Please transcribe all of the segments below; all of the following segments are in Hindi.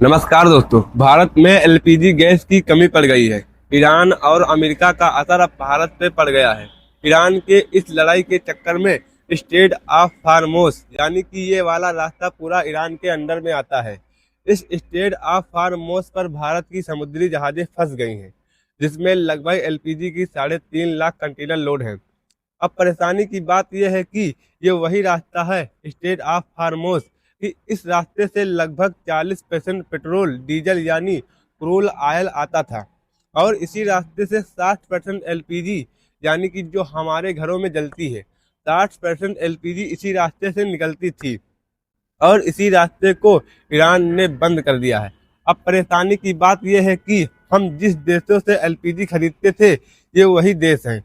नमस्कार दोस्तों। भारत में एलपीजी गैस की कमी पड़ गई है। ईरान और अमेरिका का असर अब भारत पे पड़ गया है। ईरान के इस लड़ाई के चक्कर में स्ट्रेट ऑफ फार्मोस यानी कि ये वाला रास्ता पूरा ईरान के अंडर में आता है। इस स्ट्रेट ऑफ फार्मोस पर भारत की समुद्री जहाजें फंस गई हैं, जिसमें लगभग एलपीजी की 3.5 लाख कंटेनर लोड हैं। अब परेशानी की बात यह है कि ये वही रास्ता है स्ट्रेट ऑफ फार्मोस कि इस रास्ते से लगभग 40% पेट्रोल डीजल यानी क्रूड ऑयल आता था, और इसी रास्ते से 60% एलपीजी यानी कि जो हमारे घरों में जलती है, 60% एलपीजी इसी रास्ते से निकलती थी, और इसी रास्ते को ईरान ने बंद कर दिया है। अब परेशानी की बात यह है कि हम जिस देशों से एलपीजी खरीदते थे, ये वही देश हैं।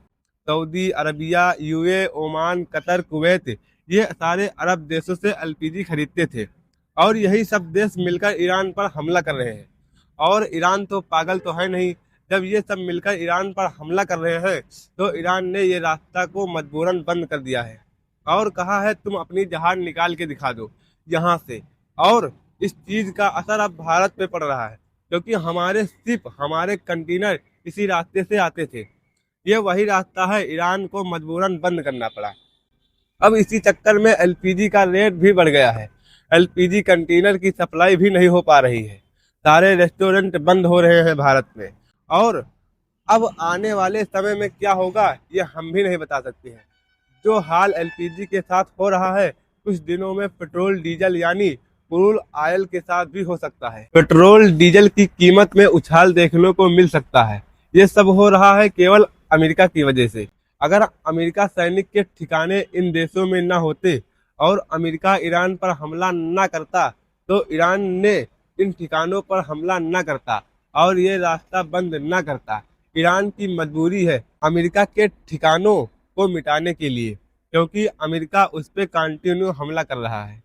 Saudi Arabia, UAE, Oman, Qatar, Kuwait, ये सारे अरब देशों से एलपीजी खरीदते थे, और यही सब देश मिलकर ईरान पर हमला कर रहे हैं। और ईरान तो पागल तो है नहीं। जब ये सब मिलकर ईरान पर हमला कर रहे हैं, तो ईरान ने ये रास्ता को मजबूरन बंद कर दिया है और कहा है तुम अपनी जहाज निकाल के दिखा दो यहाँ से। और इस चीज़ का असर अब भारत पे पड़ रहा है, क्योंकि हमारे शिप, हमारे कंटेनर इसी रास्ते से आते थे। ये वही रास्ता है, ईरान को मजबूरन बंद करना पड़ा। अब इसी चक्कर में एलपीजी का रेट भी बढ़ गया है। एलपीजी कंटेनर की सप्लाई भी नहीं हो पा रही है। सारे रेस्टोरेंट बंद हो रहे हैं भारत में, और अब आने वाले समय में क्या होगा ये हम भी नहीं बता सकते हैं। जो हाल एलपीजी के साथ हो रहा है, कुछ दिनों में पेट्रोल डीजल यानी क्रूड ऑयल के साथ भी हो सकता है। पेट्रोल डीजल की कीमत में उछाल देखने को मिल सकता है। ये सब हो रहा है केवल अमेरिका की वजह से। अगर अमेरिका सैनिक के ठिकाने इन देशों में न होते और अमेरिका ईरान पर हमला न करता, तो ईरान ने इन ठिकानों पर हमला न करता और ये रास्ता बंद न करता। ईरान की मजबूरी है अमेरिका के ठिकानों को मिटाने के लिए, क्योंकि अमेरिका उस पर कंटिन्यू हमला कर रहा है।